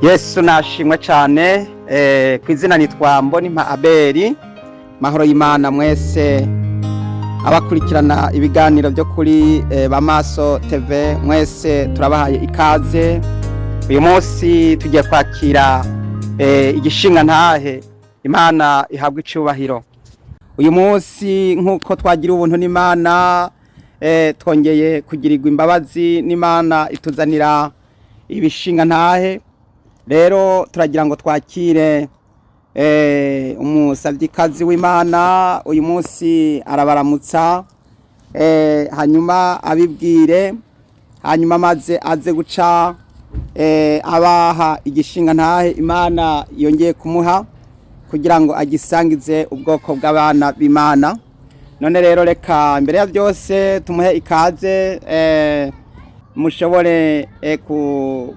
Yesu nashimwe cyane ku izina nitwa Mbonimpa Abeli. Mahoro y'Imana mwese abakurikirana ibiganiro byo kuri Bamaso TV, mwese turabahaye ikaze. Uyu munsi tugiye kwakira igishinga ntahe, Imana ihabwa icubahiro. Uyu munsi nkuko twagira ubuntu n'Imana, twongeye kugirirwa imbabazi n'Imana ituzanira ibishinga ntahe. Rero turagira ngo twakire umusavyikazi w'Imana. Uyu munsi arabaramutsa, hanyuma abibwire, hanyuma maze aze guca abaha igishinga ntahe Imana yongeye kumuha kugira ngo agisangize ubwoko bw'abana b'Imana. None rero reka mbere ya byose tumuhe ikaze, mushobore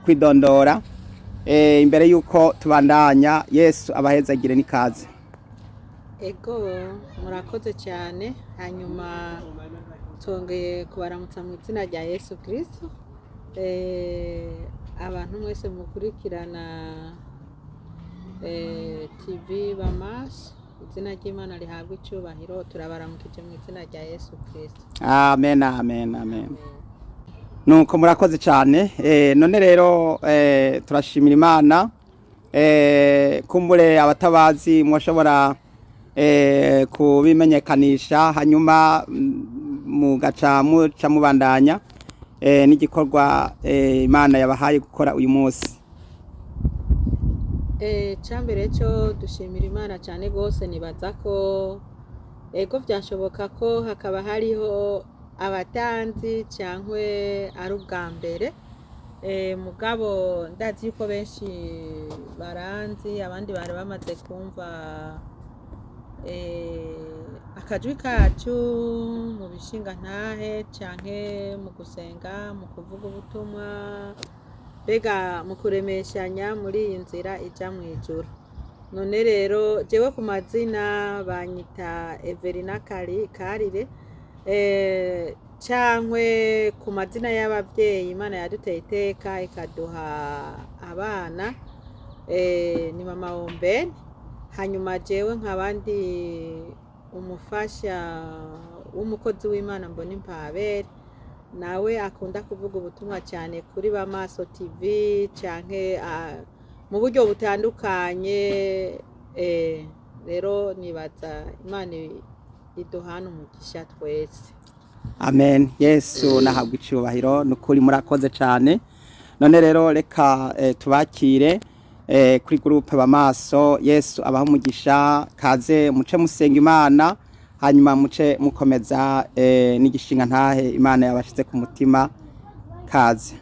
kwidondora imbere yuko tubandanya. Yesu abahezagire n'ikaze. Ego murakoze cyane. Hanyuma tongeye kubaramutsa mu izina rya Yesu Kristo. Abantu mwese mukurikirana TV Bamaso, izina ry'Imana rihabwa icubahiro. Turabaramukije mu izina rya Yesu Kristo. Amen, amen, amen. Nuko murakoze cyane. None rero turashimira Imana. Kumbure abatabazi mwashobora kubimenyekanisha, hanyuma mugaca mubandanya n'igikorwa Imana yabahaye gukora uyu munsi. Cyambere cyo dushimira Imana cyane gose. Nibaza ko ego byashoboka ko hakaba hariho abatanzi cyangwa ari ubwa mbere, mugabo ndazi yuko benshi baranzi, abandi bari bamaze kumva akajwi kacu mu bishinga ntahe canke mu gusenga, mu kuvuga ubutumwa, bega mu kuremeshanya muri iyi nzira ija mu ijuru. None rero jewe ku mazina banyita Everina Karire, cyangwe ku mazina y'ababyeyi Imana yaduteye iteka ikaduha abana, ni mama Ombeni. Hanyuma jewe nk'abandi umufasha w'umukozi w'Imana Mbonimpa Abeli, nawe akunda kuvuga ubutumwa cyane kuri Bamaso TV canke mu buryo butandukanye. Rero nibaza Imana iduhana umugisha twese. Amen. Yesu nahabwa icubahiro. Nukuri murakoze cyane. None rero reka tubakire kuri groupe Bamaso. Yesu abaha umugisha. Kaze muce musenga Imana, hanyuma muce mukomeza n'igishinga ntahe Imana yabashize ku mutima. Kaze.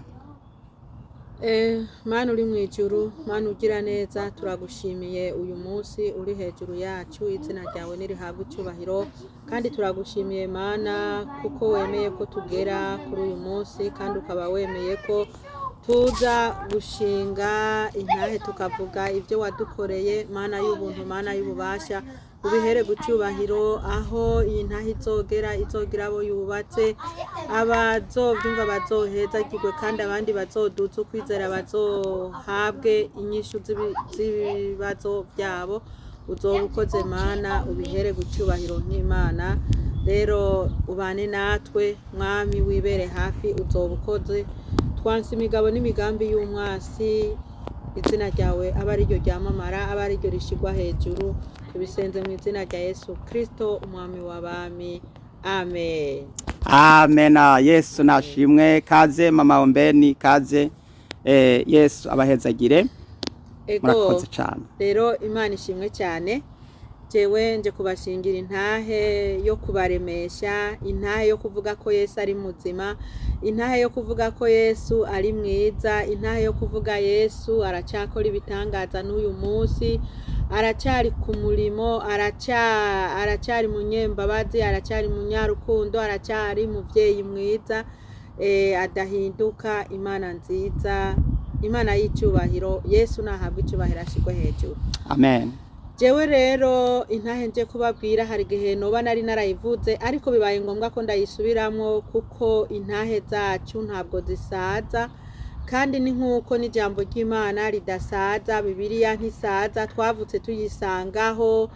Mana uri mu ijuru, Mana ugira neza, turagushimiye uyu munsi uri hejuru yacu. Izina ryawe nirihabwa icubahiro, kandi turagushimiye Mana kuko wemeye ko tugera kuri uyu munsi, kandi ukaba wemeye ko tuza gushinga intahe tukavuga ibyo wadukoreye. Mana y'ubuntu, Mana y'ububasha, ubihere gucyubahiro. Aho iyi ntahe izogira abo yubatse, abazovyumva bazohezagirwe, kandi abandi bazoduza ukwizera, bazohabwe inyishu z'ibibazo byabo. Uzoba ukoze Mana, ubihere gucyubahiro nk'Imana. Rero ubane natwe Mwami, wibere hafi, uzoba ukoze. Twanse imigabo n'imigambi y'umwasi, izina ryawe aba ari ryo ryamamara, aba ari ryo rishigwa hejuru. Tubisenze mu izina rya Yesu Kristo, umwami w'abami. Amen. Amen. Yesu nashimwe. Kaze mama Ombeni, kaze. Yesu abahezagire. Murakoze cyane. Rero Imana ishimwe cyane. Jewe nje kubashingira intahe yo kubaremesha, intahe yo kuvuga ko Yesu ari muzima, intahe yo kuvuga ko Yesu ari mwiza, intahe yo kuvuga Yesu aracakora ibitangaza n'uyu munsi, aracari ku murimo, aracari munyembabazi, aracari munyarukundo, aracari muvyeyi mwiza, adahinduka. Imana nziza, Imana y'icubahiro. Yesu nahabwa icubahiro, ashigwe hejuru. Amen. Jewe rero intahe nje kubabwira, hari gihe noba nari narayivuze, ariko bibaye ngombwa ko ndayisubiramwo kuko intahe zacu ntabwo zisaza, kandi ni nk'uko n'ijambo ry'Imana ridasaza, Bibiliya ntisaza, twavutse tuyisangaho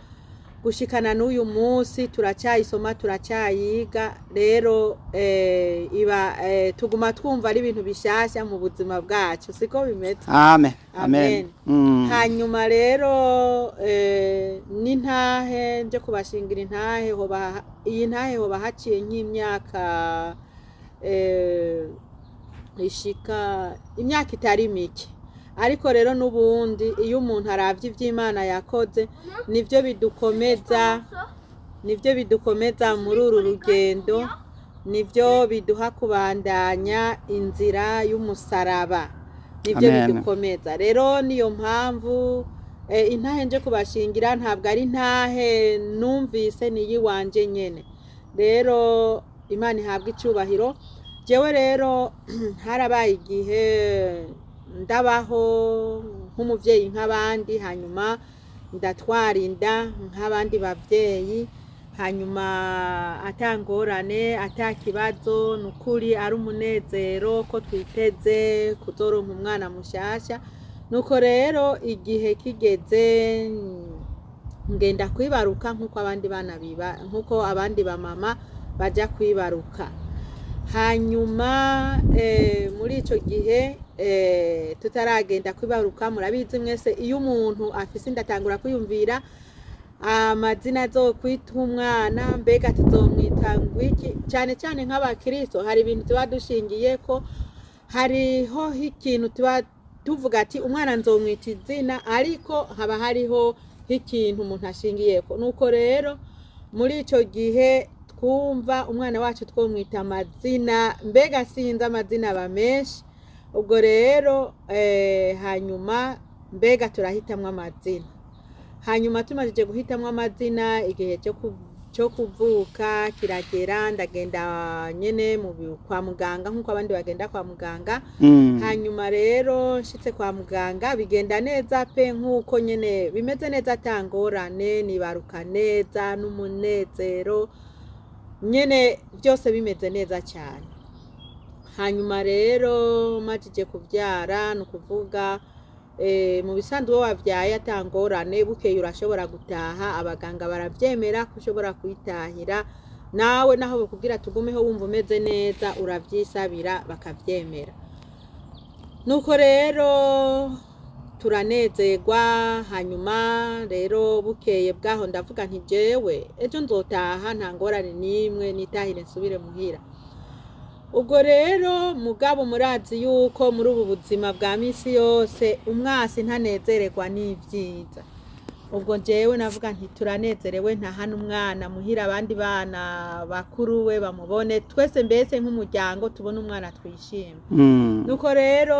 gushikana n'uyu munsi turacyayisoma turacyayiga. Rero tuguma twumva ari ibintu bishasha mu buzima bwacu, siko bimeze. Amen. Amen. Hanyuma rero n'intahe nje kubashingira intahe, iyi ntahe hoba haciye nk'imyaka ishika imyaka itari mike, ariko rero n'ubundi iyo umuntu aravye ivy'Imana yakoze nivyo bidukomeza muri uru rugendo, nivyo biduha kubandanya inzira y'umusaraba, nivyo bidukomeza. Rero niyo mpamvu intahe nje kubashingira ntabwo ari intahe numvise niyi wanje nyene. Rero Imana ihabwa icubahiro. Jewe rero harabaye igihe ndabaho nk'umuvyeyi nk'abandi, hanyuma ndatwara inda nk'abandi bavyeyi, hanyuma atangorane atakibazo, nukuri ari umunezero ko twiteze kuzoronka umwana mushasha. Nuko rero igihe kigeze ngenda kwibaruka nk'uko abandi bana nk'uko abandi bamama baja kwibaruka. Hanyuma muri ico gihe tutaragenda kwibaruka, murabizi mwese iyo umuntu afise indatangura kwiyumvira amazina azokwita umwana, mbega tuzomwita ngwiki. Cyane cyane nk'abakristo hari ibintu tuba dushingiye ko, hariho ikintu tuba tuvuga ati umwana nzomwita izina, ariko haba hariho ikintu umuntu ashingiye ko. Nuko rero muri ico gihe twumva umwana wacu twomwita amazina, mbega sinzi amazina aba menshi. Ubwo rero hanyuma mbega turahitamwo amazina. Hanyuma tumajije guhitamwo amazina, igihe cyo kuvuka kiragera, ndagenda nyene kwa muganga nk'uko abandi bagenda kwa muganga. Hanyuma rero nshitse kwa muganga bigenda neza pe, nk'uko nyene bimeze neza, atangorane, nibaruka neza n'umunezero nyene, byose bimeze neza cyane. Hanyuma rero majije kuvyara, nukuvuga mu bisanzwe wavyaye atangorane, bukeye urashobora gutaha, abaganga baravyemera ko ushobora kwitahira. Nawe naho bakubwira tugumeho wumva umeze neza, uravyisabira bakavyemera. Nuko rero turanezerwa. Hanyuma rero bukeye bwaho ndavuga nti jewe ejo nzotaha nta ngorane nimwe, nitahire nsubire muhira. Ubwo rero mugabo murazi yuko muri ubu buzima bwa misi yose umwasi ntanezererwa n'ivyiza. Ubwo jewe navuga nti turanezerewe, ntahana umwana muhira, abandi bana bakuru we bamubone, twese mbese nk'umuryango tubone umwana twishimye. Nuko rero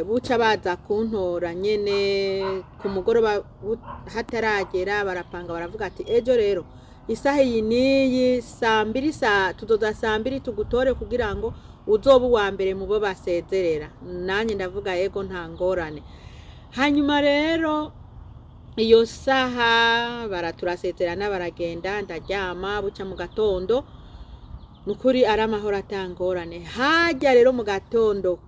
buca baza kuntora nyene ku mugoroba hataragera, barapanga baravuga ati ejo rero isaha iyi niyi tuzoza saa mbiri tugutore kugira ngo uzobe uwa mbere mu bo basezerera. Nanjye ndavuga yego nta ngorane. Hanyuma rero iyo saha baraturasezerana, baragenda, ndaryama. Buca mu gatondo nukuri ari amahoro atangorane. Hajya rero mu gatondo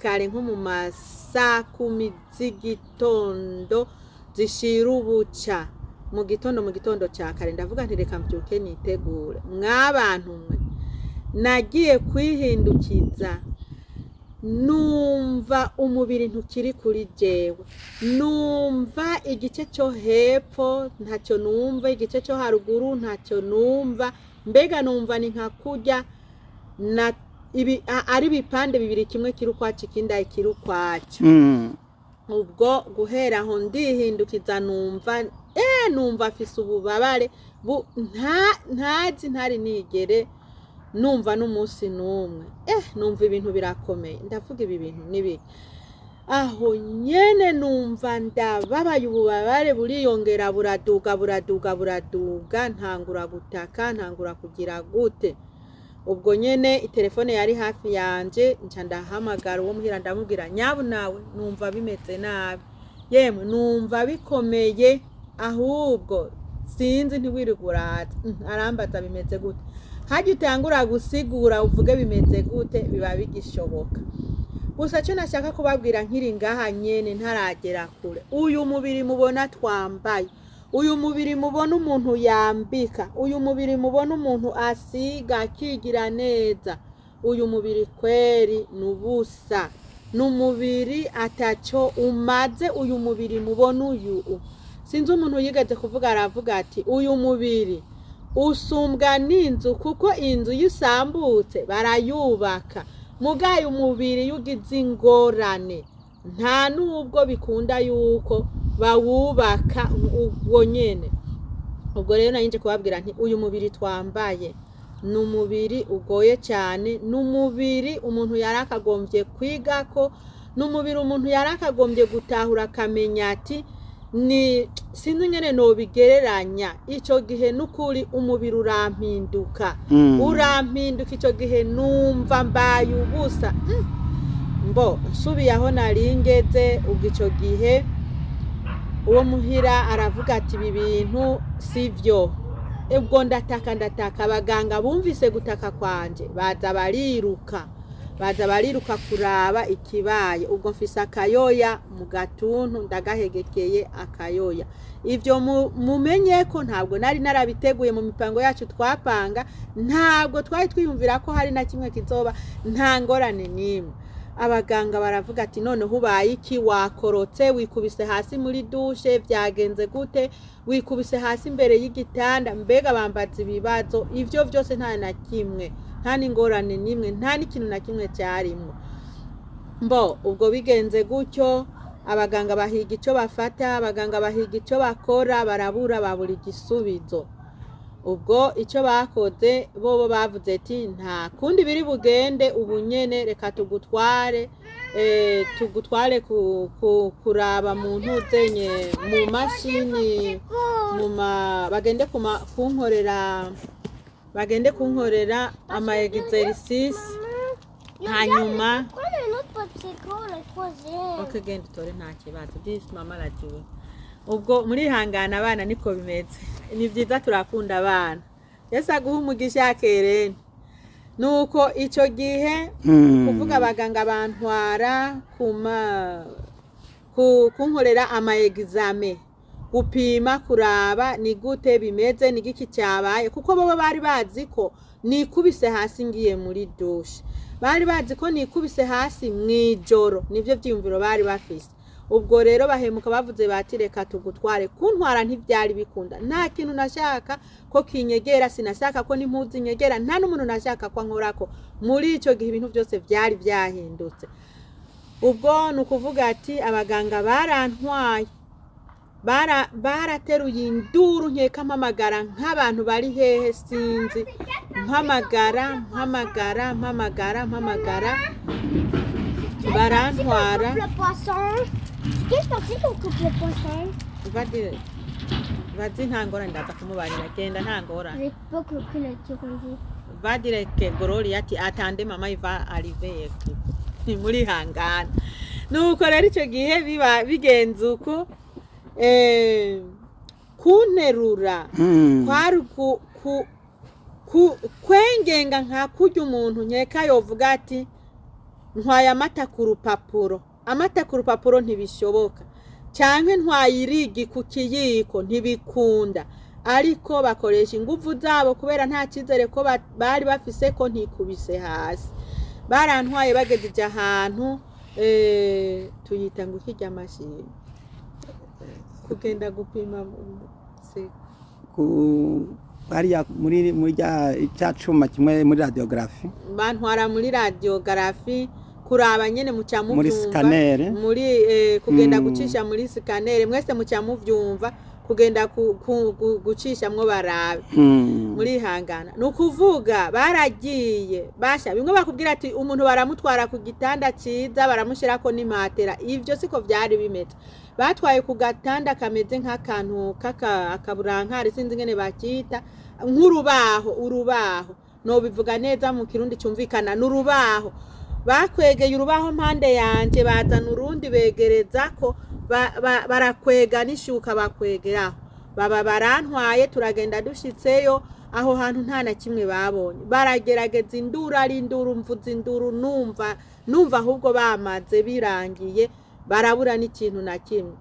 kare nko mu masaa 10 z'igitondo zishira ubuca, mu gitondo cya kare ndavuga nti reka mbyuke nitegure. Mwabantu mwe, nagiye kwihindukiza, numva umubiri ntukiri kuri jewe, numva igice cyo hepfo ntacyo numva, igice cyo haruguru ntacyo numva, mbega numva ni nka kurya ari bipande bibiri, kimwe kiri ukwacu ikindi kiri ukwacu. Ubwo guhera aho ndihindukiza numva afise ububabare ntari nigere numva n'umunsi n'umwe. Numva ibintu birakomeye, ndavuga ibi bintu nibi. Aho nyene numva ndababaye, ububabare buriyongera, buraduga, ntangura gutaka, ntangura kugira gute. Ubwo nyene itelefone yari hafi yanje, nca ndahamagara uwo muhira ndamubwira, nyabu nawe numva bimeze nabi, yemwe numva bikomeye, ahubwo sinzi ntiwiriguraza. Arambaza bimeze gute. hajya utangura gusigura uvuge bimeze gute biba bigishoboka. Gusa cyo nashaka kubabwira nkiri ngaha nyene ntaragera kure, uyu mubiri mubona twambaye, uyu mubiri mubona umuntu yambika, uyu mubiri mubona umuntu asiga akigira neza, uyu mubiri kweri nubusa, numubiri ataco umaze. Uyu mubiri mubona uyu sinzi umuntu yigeze kuvuga, aravuga ati uyu mubiri usumbwa n'inzu, kuko inzu yisambutse barayubaka, mugaye umubiri yugize ingorane nta nubwo bikunda yuko bawubaka ubwo nyene. Ubwo rero nanje kubabwira nti uyu mubiri twambaye numubiri ugoye cyane, numubiri umuntu yarakagombye kwigako, numubiri umuntu yarakagombye gutahura akamenya ati ni sinzi ngene no bigereranya. Ico gihe nukuri umubiri urampinduka, urampinduka ico gihe numva mbaye ubusa. Mbo nsubiye aho naringeze, ubwo ico gihe uwo muhira aravuga ati ibi bintu sivyo. Ubwo ndataka abaganga bumvise gutaka kwanje baza bariruka kuraba ikibaye. Ubwo mfise akayoya mu gatuntu ndagahegekeye akayoya. Ivyo mumenye ko ntabwo nari narabiteguye mu mipango yacu twapanga, ntabwo twari twiyumvira ko hari na kimwe kizoba, nta ngorane nimwe. Abaganga baravuga ati none hubaye iki, wakorotse wikubise hasi muri dushe byagenze gute, wikubise hasi imbere y'igitanda, mbega bambaza ibibazo. Ivyo byose nta na kimwe, nta n'ingorane nimwe, nta n'ikintu na kimwe cyarimwe. Mbo ubwo bigenze gutyo, abaganga bahiga ico bafata, abaganga bahiga ico bakora, barabura igisubizo. Ubwo ico bakoze bobo bavuze ati nta kundi biri bugende, ubu nyene reka tugutware kuraba mu ntuzenye mu mashini, bagende kunkorera ama exercice hanyuma genda utore nta kibazo. This mama arajuwe. Ubwo muri hangana abana niko bimeze, ni byiza turakunda abana. Yesu aguha umugisha akerene. Nuko ico gihe kuvuga abaganga bantwara kunkorera ama examen, gupima kuraba ni gute bimeze, ni giki cyabaye, kuko baba bari bazi ko nikubise hasi ngiye muri dushe, bari bazi ko nikubise hasi mwijoro, nivyo vyiyumviro bari bafise. Ubwo rero bahemuka bavuze bati reka tugutware. Kuntwara ntivyari bikunda, nta kintu nashaka ko kinyegera, sinashaka ko n'impuzi nyegera, nta n'umuntu nashaka ko nkorako. Muri ico gihe ibintu byose byari byahindutse. Ubwo nukuvuga ati abaganga barantwaye, barateruye induru nkeka mpamagara nk'abantu bari hehe sinzi, mpamagara barantwara. Qu'est-ce que c'est qu'on coupe le poisson? Vas-y ntangora ndaza kumubarira, genda ntangora. J'ai pas compris le kirundi. Va dire que Gloria ati attendez maman il va arriver. Ni muri hangana. Nuko rero ico gihe biba bigenze uko kunterura kwari kwengenga nka kurya umuntu nkeka yovuga ati ntwaye amata ku rupapuro. Amata ku rupapuro ntibishoboka, canke ntwayirigi ku kiyiko ntibikunda, ariko bakoresha ingufu zabo kubera nta cyizere ko bari bafise ko ntikubise hasi. Barantwaye bagejeje ahantu tuyita ngo kirya mashini kugenda gupima bariya muri cyacuma kimwe muri radiography, bantwara muri radiography kuraba nyene muca muvyumva muri scanner, muri kugenda gucisha muri scanner, mwese muca muvyumva kugenda gucisha mwo barabe muri hangana. Nukuvuga baragiye basha bimwe bakubwira ati umuntu baramutwara ku gitanda ciza baramushirako n'imatera. Ivyo siko vyari bimeze, batwaye ku gatanda kameze nk'akantu akaburankari sinzi ngene bakita, urubaho no bivuga neza mu kirundi cyumvikana n'urubaho. Bakwegeye urubaho mpande yanje, bazana urundi begereza ko barakwega n'ishuka bakwegeraho. Baba barantwaye turagenda dushitseyo, aho hantu nta na kimwe babonye baragerageza induru ari induru mvuze induru numva ahubwo bamaze birangiye barabura n'ikintu na kimwe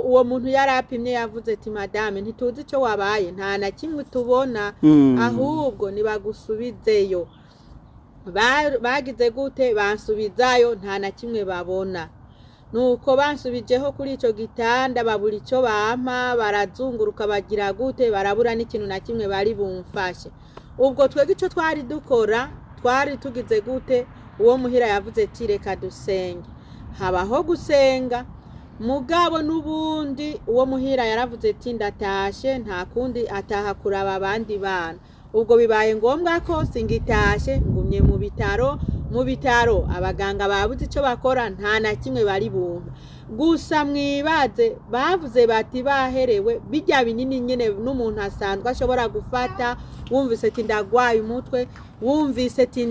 uwo muntu yarapimye yavuze ati madame ntituzi icyo wabaye nta na kimwe tubona ahubwo nibagusubizeyo bagize gute bansubizayo nta na kimwe babona nuko bansubijeho kuri ico gitanda babura ico bampa barazunguruka bagira gute barabura n'ikintu na kimwe bari bumfashe ubwo twege ico twari dukora twari tugize gute uwo muhira yavuze ati reka dusenge habaho gusenga mugabo n'ubundi uwo muhira yaravuze ati ndatashe nta kundi ataha kuraba abandi bana ubwo bibaye ngombwa ko singitashe ngumye mu bitaro abaganga babuze icyo bakora nta na kimwe bari bumva gusa mwibaze bavuze bati baherewe bijya binini nyene n'umuntu asanzwe ashobora gufata wumvise ati ndagwaye umutwe wumvise ati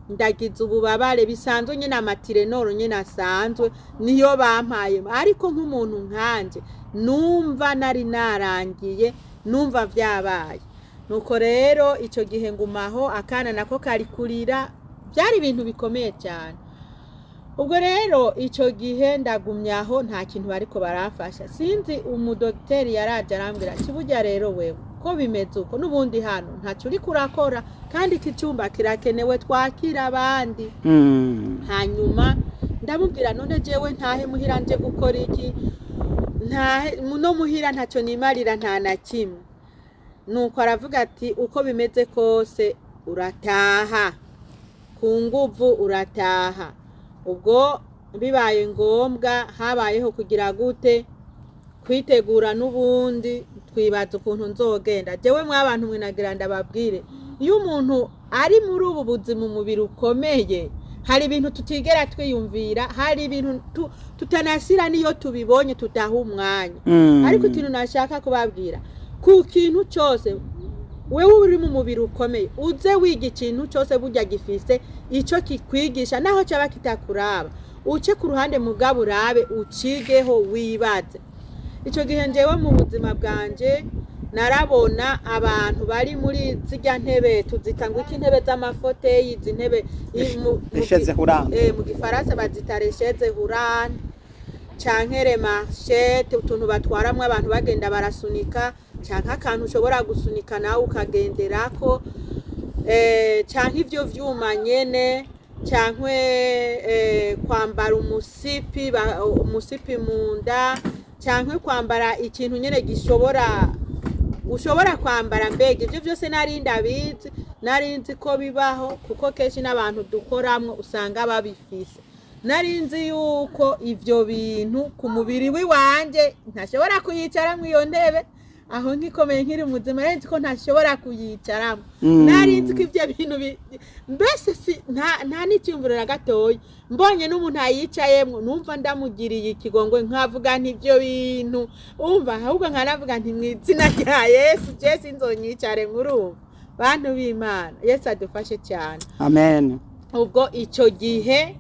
ndagize ububabare bisanzwe nyene amatirenoro nyene asanzwe niyo bampaye ariko nk'umuntu nkanje numva nari narangiye numva vyabaye nuko rero ico gihe ngumaho akana nako kari kurira byari ibintu bikomeye cyane ubwo rero ico gihe ndagumyaho nta kintu bariko barafasha sinzi umudokiteri yaraje arambwira kiburya rero wewe ko bimeze uko n'ubundi hano ntacyo uri kurakora kandi ikicumba kirakenewe twakira abandi hanyuma ndamubwira none jewe ntahe muhira nje gukora iki no muhira ntacyo nimarira nta na kimwe nuko aravuga ati uko bimeze kose urataha ku nguvu urataha ubwo bibaye ngombwa habayeho kugira gute kwitegura n'ubundi twibaza ukuntu nzogenda jewe mwabantu mwe nagira ndababwire iyo umuntu ari muri ubu buzima umubiri ukomeye hari ibintu tutigera twiyumvira hari ibintu tutanasira niyo tubibonye tutaha umwanya ariko ikintu nashaka kubabwira ku kintu cyose wewe uri mu mubiri ukomeye uze wiga ikintu cyose burya gifise ico kikwigisha naho cyaba kitakuraba uce ku ruhande mugabo urabe ucigeho wibaze ico gihe njewe mu buzima bwanje narabona abantu bari muri zijya ntebe tuzitangwa iki ntebe z'amafoteyi izi ntebe mu gifaransa bazita resheze hurane canke remashete utuntu batwaramwe abantu bagenda barasunika canke akantu ushobora gusunika nawe ukagenderako canke ivyo vyuma nyene canke kwambara umusipi munda canke kwambara ikintu nyene ushobora kwambara mbega ivyo vyose narinzi ko bibaho kuko kenshi n'abantu dukoramwo usanga babifise narinzi yuko ivyo bintu ku mubiri wiwanje ntashobora kuyicaramwo iyo ntebe aho nkikomeye nkiri muzima narinzi ko ntashobora kuyicaramwo narinzi ko ivyo bintu mbese nta n'icyumviro na gatoya mbonye n'umuntu ayicayemwo numva ndamugiriye ikigongwe nkavuga ntivyo bintu umva ahubwo nkanavuga nti mw'izina rya Yesu je sinzonyicare murumva bantu b'Imana Yesu adufashe cyane amen ubwo ico gihe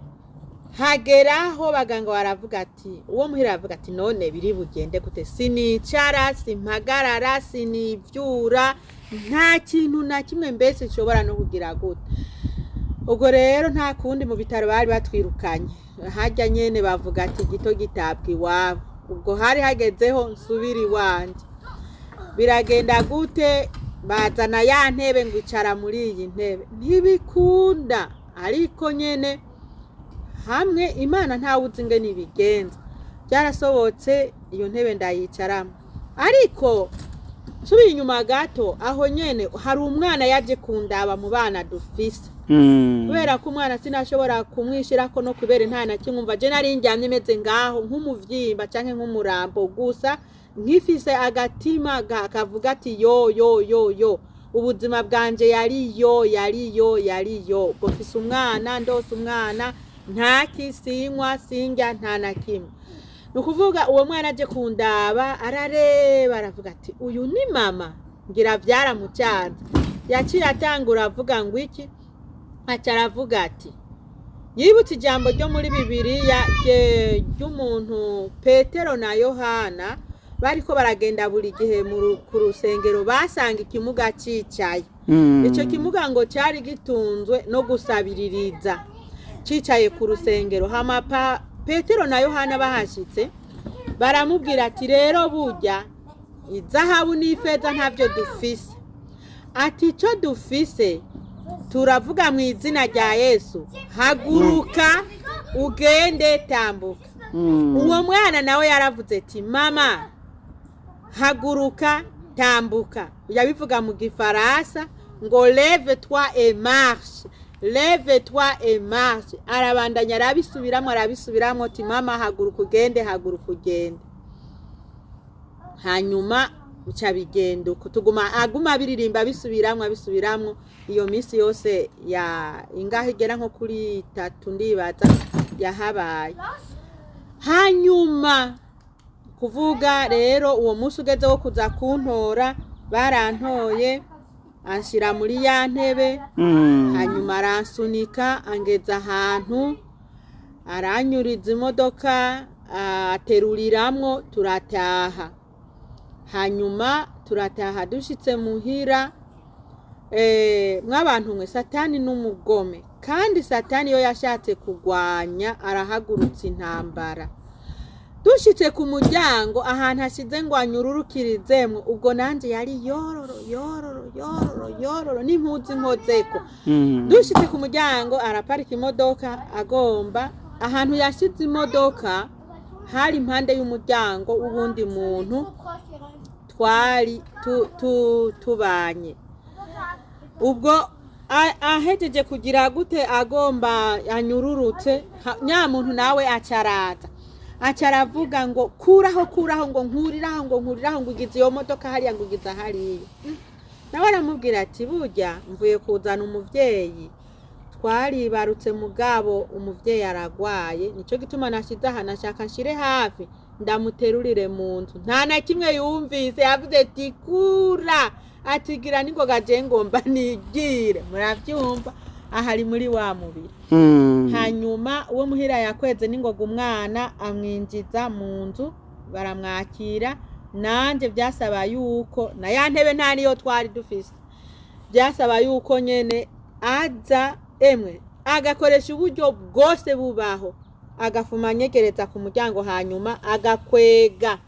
hageraho baganga baravuga ati uwo muhira aravuga ati none biri bugende gute sinicara simpagarara sinivyura nta kintu na kimwe mbese nshobora no kugira gute ubwo rero nta kundi mu bitaro bari batwirukanye hajya nyene bavuga ati gito gitabwa iwabo ubwo hari hagezeho nsubira iwanje biragenda gute bazana ya ntebe ngwicara muri iyi ntebe ntibikunda ariko nyene hamwe Imana ntawuzi ingene ibigenza byarasobotse iyo ntebe ndayicaramo ariko subiye inyuma gato aho nyene hari umwana yaje kundaba mu bana dufise kubera ko umwana sinashobora kumwishirako no kubera nta na kimwe je nari njyamye meze ngaho nk'umuvyimba canke nk'umurambo gusa nkifise agatima kavuga ati yo ubuzima bwanje yariyo bofise umwana ndose umwana nta kisinywa sinjya nta na kimwe nukuvuga uwo mwana aje kundaba arareba aravuga ati uyu ni mama ngira byaramucyanze yaciye atangura avuga ngo iki acaravuga ati yibutse ijambo ryo muri Bibiliya ry'umuntu Petero na Yohana bariko baragenda buri gihe ku rusengero basanga ikimuga cicaye. Ico kimuga ngo cyari gitunzwe no gusabiririza cicaye ku rusengero. Hama Petero na Yohana bahashitse baramubwira ati rero burya izahabu n'ifeza ntavyo dufise, ati ico dufise turavuga mu izina rya Yesu, haguruka ugende tambuka. Uwo mwana nawe yaravuze ati mama haguruka tambuka, yabivuga mu gifaransa ngo lève-toi et marche, lève-toi et marche. Arabandanya arabisubiramwo ati mama haguruka ugende, haguruka ugende. Hanyuma uca bigenda uko aguma biririmba bisubiramwo iyo minsi yose ya ingahe igera nko kuri 3 ndibaza yahabaye. Hanyuma kuvuga rero uwo munsi ugeze wo kuza kuntora barantoye anshira muri ya ntebe. Hanyuma aransunika angeza ahantu aranyuriza imodoka ateruriramwo turataha. Hanyuma turataha dushitse muhira. Mwabantu mwe Satani n'umugome, kandi Satani yo yashatse kugwanya arahagurutse intambara. Dushitse ku muryango ahantu hashize ngo anyururukirizemwo, ubwo nanje yari yororo n'impuzi nkozeko. Dushitse ku muryango araparika imodoka agomba ahantu yashize imodoka hari impande y'umuryango w'ubundi muntu twari tubanye. Ubwo ahejeje kugira gute agomba anyururutse, nyamuntu nawe acaravuga ngo kuraho ngo nkuriraho ngo ugize iyo modoka hariya ngo ugize hariya. Nawe aramubwira ati burya mvuye kuzana umuvyeyi, twaribarutse mugabo umuvyeyi aragwaye, nico gituma nashize aha nashaka nshire hafi ndamuterurire mu nzu. Nta na kimwe yumvise, yavuze ati kura, atigira ningoga je ngomba nigire. Muravyumva ahari muri wa mubiri. Hanyuma uwo muhira yakweze ningoga umwana amwinjiza mu nzu baramwakira. Nanje byasaba yuko na ya ntebe nta niyo twari dufise, byasaba yuko nyene aza agakoresha uburyo bwose bubaho, agafuma nyegereza ku muryango, hanyuma agakwega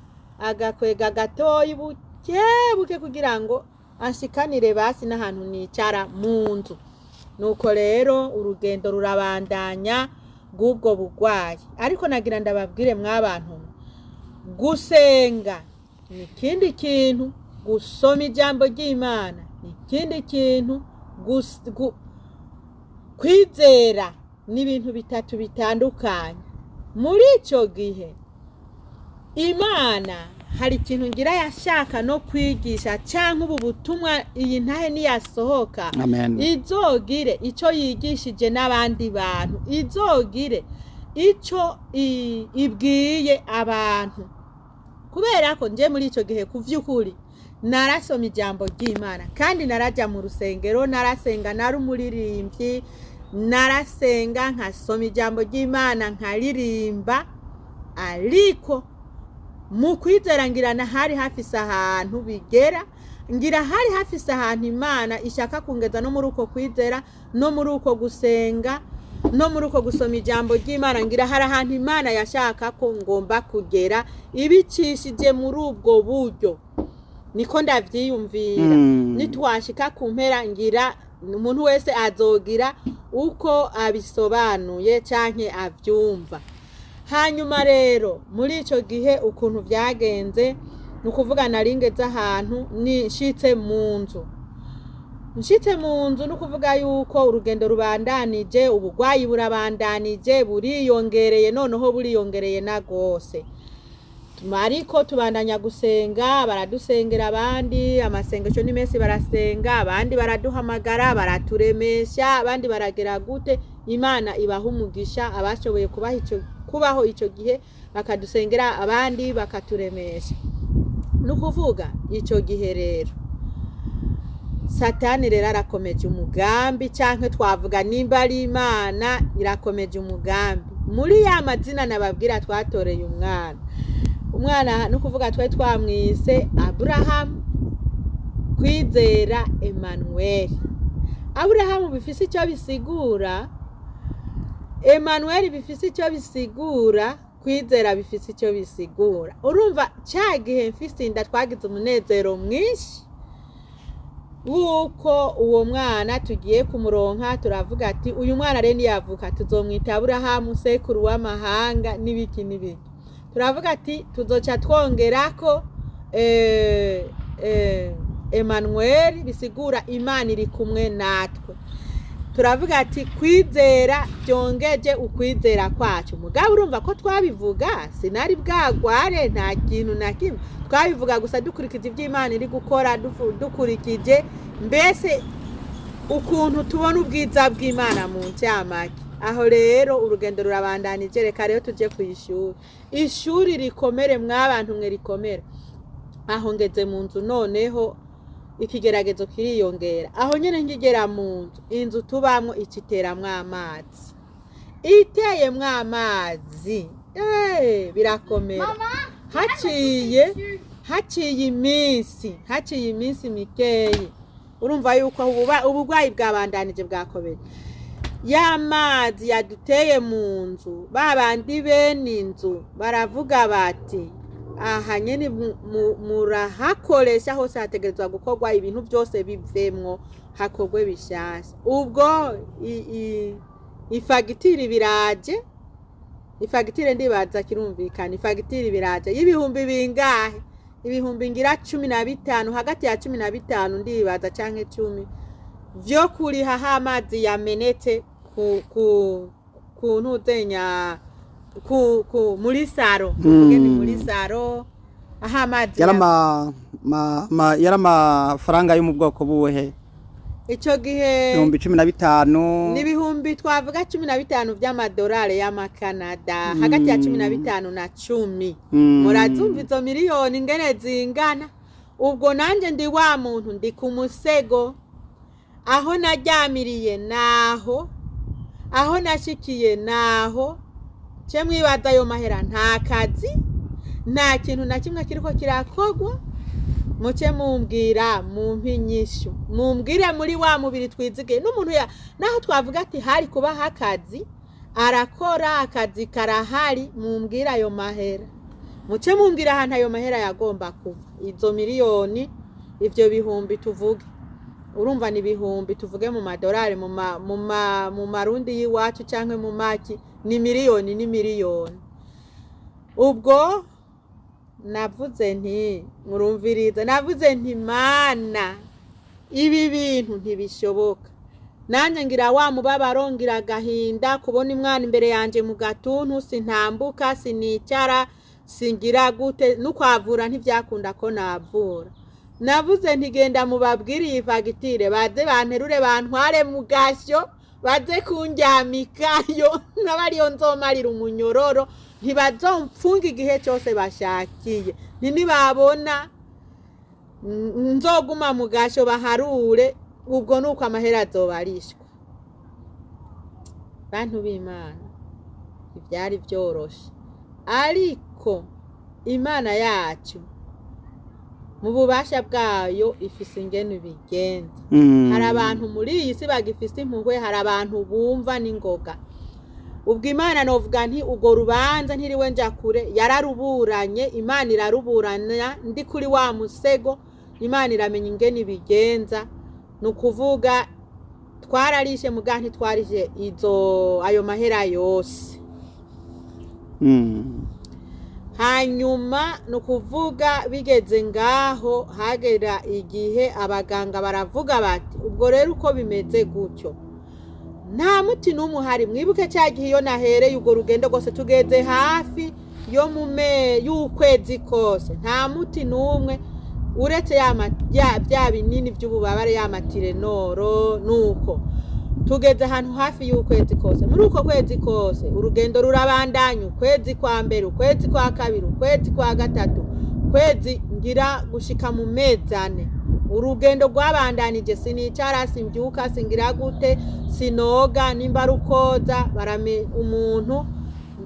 gatoyi buke kugira ngo anshikanire basi n'ahantu nicara mu nzu. Nuko rero urugendo rurabandanya bw'ubwo bugwayi. Ariko nagira ndababwire mwabantu, gusenga ni kindi kintu, gusoma ijambo ry'Imana ni kindi kintu, kwizera n'ibintu bitatu bitandukanye. Muri ico gihe Imana hari ikintu ngira yashaka no kwigisha, canke ubu butumwa iyi ntahe niyasohoka izogire ico yigishije n'abandi bantu, izogire ico ibwiye abantu. Kubera ko nje muri ico gihe kuvyukuri narasoma ijambo ry'Imana, kandi naraja mu rusengero, narasenga, nari umuririmbyi, narasenga nkasoma ijambo ry'Imana nkaririmba. Ariko mu kwizera ngirana hari hafise ahantu bigera, ngira hari hafise ahantu Imana ishaka kungeza no muri uko kwizera, no muri uko gusenga, no muri uko gusoma ijambo ry'Imana. Ngira hari ahantu Imana yashaka ko ngomba kugera ibicishije muri ubwo buryo. Niko ndavyiyumvira. Nitwashika ku mpera ngira umuntu wese azogira uko abisobanuye canke avyumva. Hanyuma rero muri ico gihe ukuntu vyagenze nukuvuga naringeze ahantu nshitse mu nzu, nukuvuga yuko urugendo rubandanije, ubugwayi burabandanije, buriyongereye, noneho buriyongereye na gose. Mariko tubandanya gusenga, baradusengera abandi, amasengesho ni menshi barasenga, abandi baraduhamagara, baraturemesha, abandi baragera gute. Imana ibaha umugisha abashoboye kubaho ico gihe bakadusengera, abandi bakaturemesha. Nukuvuga ico gihe rero Satani rero arakomeje umugambi, canke twavuga nimba ari Imana irakomeje umugambi. Muri ya mazina nababwira twatoreye umwana, umwana no kuvuga twari twamwise Aburahamu, kwizera Emmanuel. Aburahamu bifise icyo bisigura, Emmanuel bifise icyo bisigura, kwizera bifise icyo bisigura. Urumva cya gihe mfise inda twagize umunezero mwinshi wuko uwo mwana tugiye kumuronka, turavuga ati uyu mwana rero niyavuka tuzomwita Aburahamu sekuru w'amahanga n'ibiki n'ibiki. Turavuga ati tuzoca twongerako Emmanuel bisigura Imana iri kumwe natwe. Turavuga ati kwizera byongeje ukwizera kwacu. Mugabo urumva ko twabivuga sinari bwagware nta kintu na kimwe, twabivuga gusa dukurikije iby'Imana iri gukora, dukurikije mbese ukuntu tubona ubwiza bw'Imana mu ncamake. Aho rero urugendo rurabandanije, reka rero tuje ku ishuri rikomere mw'abantu mwe rikomera. Aho ngeze mu nzu noneho ikigeragezo kiriyongera. Aho nyene ngigera mu nzu, inzu tubamwo iciteramwo amazi, iteyemwo amazi, birakomera. Haciye iminsi mikeyi, urumva yuko ubugwayi bwabandanije bwakomeye. Ya mazi yaduteye mu nzu, babandi bene inzu baravuga bati aha nyene murahakoresha hose hategerezwa gukorwa ibintu byose bivemwo hakorwe bishasha. Ubwo ifagitire biraje, ifagitire ndibaza kirumvikana, ifagitire biraje y'ibihumbi bingahe, ibihumbi ngira 15, hagati ya 15 ndibaza canke 10 vyo kuriha amazi yamenetse ku ntuzenya muri saro, ni muri saro aha amazi yara amafaranga yo mu bwoko buhe ico gihe 15 n'ibihumbi twavuga 15 by'amadolari y'amakanada, hagati ya 15 na 10. Murazumva izo miliyoni ngene zingana. Ubwo nanje ndi wa muntu ndi ku musego, aho naryamiriye naho, aho nashikiye naho, cye mwibaza ayo mahera nta kazi, nta kintu na kimwe kiriko kirakogwa. Muce mumbwira mumpinyisho, mumbwire muri wa mubiri twizige n'umuntu naho twavuga ati hari kuba hakazi arakora akazi karahari, mumbwira ayo mahera. Muce mumbwira ahantu ayo mahera yagomba kuva, izo miliyoni ivyo bihumbi tuvuge. Urumva ni bihumbi tuvuge mu madolari, mu marundi yiwacu canke mu maki ni miliyoni. Ubwo navuze nti murumviriza, navuze nti Mana ibi bintu ntibishoboka. Nanje ngira wa mubabaro, ngira gahinda kubona imwana imbere yanje mu gatuntu, sintambuka sinicara singira gute, nukwavura ntivyakunda ko navura. Navuze nti genda mubabwiriye ifagitire baze banterure bantware mu gasyo, baze kunjyamikayo n'abariyo nzomarira umunyororo, ntibazomfunga igihe cyose bashakiye. Nibabona nzoguma mu gasyo baharure, ubwo nuko amahera azobarishwa. Bantu b'Imana ivyari byoroshe, ariko Imana yacu mu bubasha bwayo ifise ingene bigenza. Hari abantu muri iyi si bagifise impuhwe, hari abantu bumva n'ingoga. Ubwo Imana novuga nti ubwo rubanza ntiriwe nja kure, yararuburanye, Imana iraruburanya ndi kuri wa musego, Imana iramenya ingene bigenza. Nukuvuga twararishe muganti twarije ayo mahera yose. Hanyuma nukuvuga bigeze ngaho hagera igihe abaganga baravuga bati ubwo rero uko bimeze gutyo nta muti n'umuhari. Mwibuke cyagihe iyo nahereye ubwo rugendo gose tugeze hafi yo y'ukwezi kose, nta muti n'umwe uretse bya binini by'ububabare y'amatirenoro. Nuko tugeze ahantu hafi y'ukwezi kose. Muri uko kwezi kose urugendo rurabandanya, ukwezi kwa mbere, ukwezi kwa kabiri, ukwezi kwa gatatu, kwezi ngira gushika mu mezi 4. Urugendo rwabandanije, sinicara simbyuka singira gute, sinoga nimba rukoza barame umuntu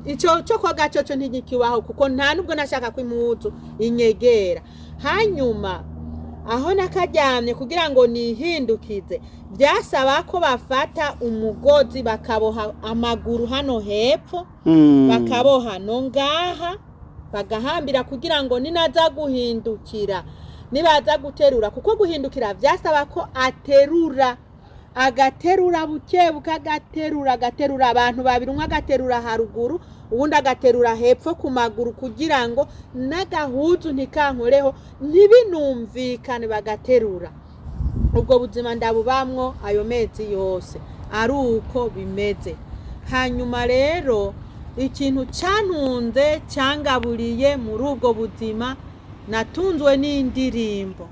ico cyo koga cyo ntigikibaho kuko nta nubwo nashaka ko impuzu inyegera. Hanyuma aho nakaryamye kugira ngo nihindukize byasaba ko bafata umugozi bakaboha amaguru hano hepfo bakaboha no ngaha bagahambira kugira ngo ninaza guhindukira nibaza guterura kuko guhindukira byasaba ko agaterura bukebuka agaterura abantu babiri umwe agaterura haruguru ubundi agaterura hepfo ku maguru kugira ngo n'agahuzu ntikankoreho ntibinumvikane bagaterura. Ubwo buzima ndabubamwo ayo mezi yose ari uko bimeze. Hanyuma rero ikintu cantunze cyangaburiye muri ubwo buzima natunzwe n'indirimbo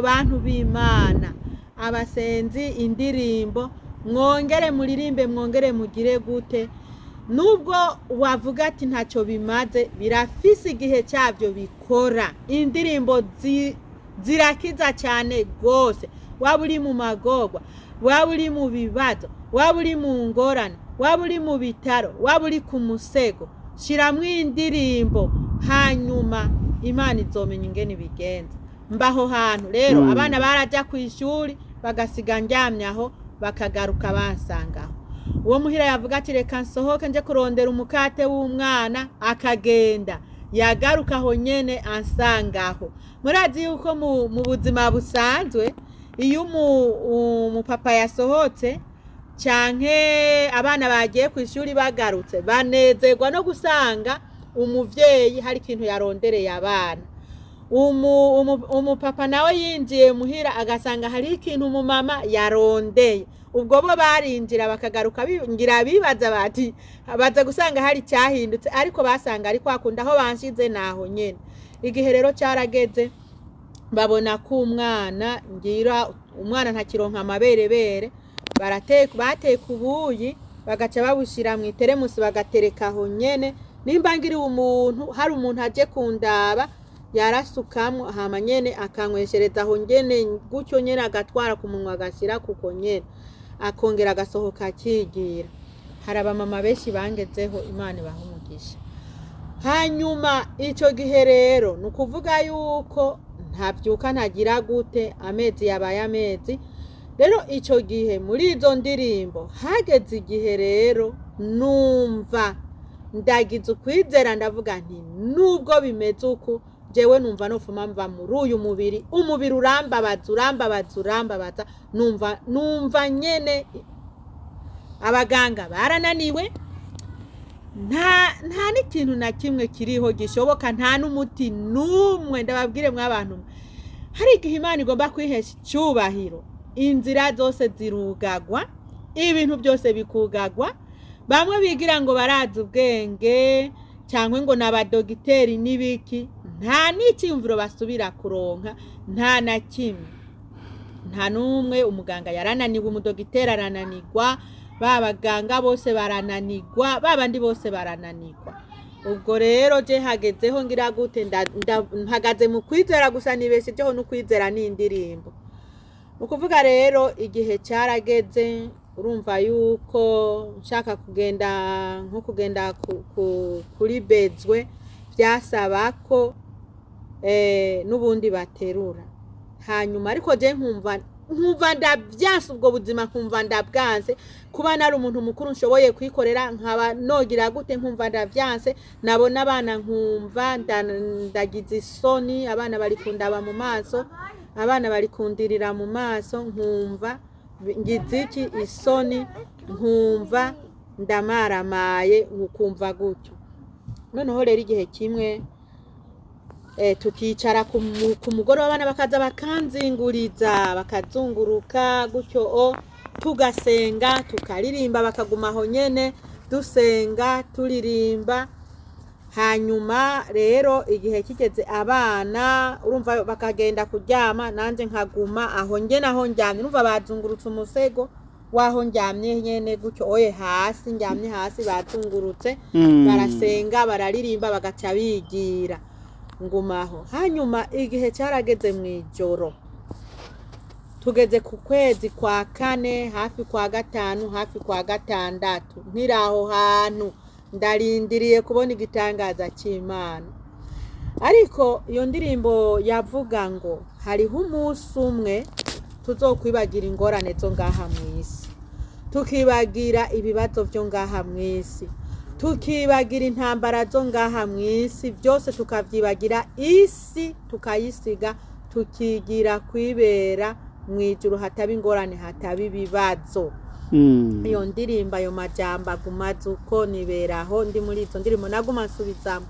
bantu b'Imana abasenzi indirimbo mwongere muririmbe mwongere mugire gute nubwo wavuga ati ntacyo bimaze birafise igihe cyabyo bikora. Indirimbo zirakiza cyane gose waba uri mu magorwa waba uri mu bibazo waba uri mu ngorane waba uri mu bitaro waba uri ku musego shiramwo indirimbo hanyuma Imana izomenya ingene ibigenza. Mbaho hantu rero abana baraja ku ishuri bagasiga njyamyaho bakagaruka bansangaho. Uwo muhira yavuga ati reka nsohoke nje kurondera umukate w'umwana akagenda yagaruka aho nyene ansangaho. Murazi yuko mu buzima busanzwe iyo umupapa yasohotse canke abana bagiye ku ishuri bagarutse banezerwa no gusanga umuvyeyi hari ikintu yarondereye abana. Umupapa nawe yinjiye muhira agasanga hari ikintu umumama yarondeye. Ubwo bo barinjira bakagaruka ngira bibaza bati baza gusanga hari cyahindutse ariko basanga ari kwakunda aho banshize naho nyene. Igihe rero cyarageze babona ko umwana ntakironka amaberebere bateka ubuyi bagaca babushira mu iteremusi bagatereka aho nyene. Nimba ngiri hari umuntu aje kundaba yarasukamwe hama nyene akanyweshereza aho nyene gutyo nyene agatwara ku munwa agashyira kuko nyene akongera agasohoka akigira. Hari abamama benshi bangezeho Imana ibahumugisha. Hanyuma ico gihe rero nukuvuga yuko ntabyuka ntagira gute amezi yabaye amezi. Rero ico gihe muri izo ndirimbo hageze igihe rero numva ndagize ukwizera ndavuga nti nubwo bimeze uko jewe numva nofuma mva muri uyu umubiri urambabaza numva nyene abaganga barananiwe nta n'ikintu na kimwe kiriho gishoboka nta n'umuti numwe ndababwire mw'abantu hari igihe Imana igomba kwihesha icyubahiro inzira zose zirugagwa ibintu byose bikugagwa. Bamwe bigira ngo barazi ubwenge cyangwa ngo n'abadogiteri n'ibiki nta n'icyumviro basubira kuronka nta na kimwe. Nta numwe umuganga yarananiwe umudogiteri arananirwa babaganga bose barananirwa babandi bose barananirwa. Ubwo rero je hagezeho ngira gute mpagaze mu kwizera gusa nibeshejeho no kwizera n'indirimbo. Ukuvuga rero igihe cyarageze urumva yuko nshaka kugenda kuri bezwe byasaba ko n'ubundi baterura. Hanyuma ariko je nkumva ndabyanse ubwo buzima nkumva ndabwanze kuba nari umuntu mukuru nshoboye kwikorera nkaba nogira gute nkumva ndabyanse. Nabona abana nkumva ndagize isoni abana bari kundaba mu maso abana bari kundirira mu maso nkumva ngiziki isoni nkumva ndamaramaye nkumva gutyo. Noneho rero igihe kimwe tukicara ku mugoroba abana bakaza bakanzinguriza bakazunguruka gutyo tugasenga tukaririmba bakaguma aho nyene dusenga turirimba. Hanyuma rero igihe kigeze abana urumva bakagenda kuryama nanje nkaguma aho njyamye urumva bazungurutse umusego waho njyamye nyene gutyo hasi njyamye hasi bazungurutse barasenga bararirimba bagaca bigira ngumaho. Hanyuma igihe cyarageze mu ijoro tugeze ku kwezi kwa 4 hafi kwa 5 hafi kwa 6 nkiraho hantu ndarindiriye kubona igitangaza cy'Imana. Ariko iyo ndirimbo yavuga ngo hariho umunsi umwe tuzokwibagira ingorane zo ngaha mu isi, tukibagira ibibazo byo ngaha mu isi, tukibagira intambara zo ngaha mu isi, byose tukavyibagira, isi tukayisiga, tukigira kwibera mu ijuru hataba ingorane, hataba ibibazo. Iyo ndirimba, ayo majambo agumaze uko niberaho ndi muri izo ndirimbo naguma nsubizamo.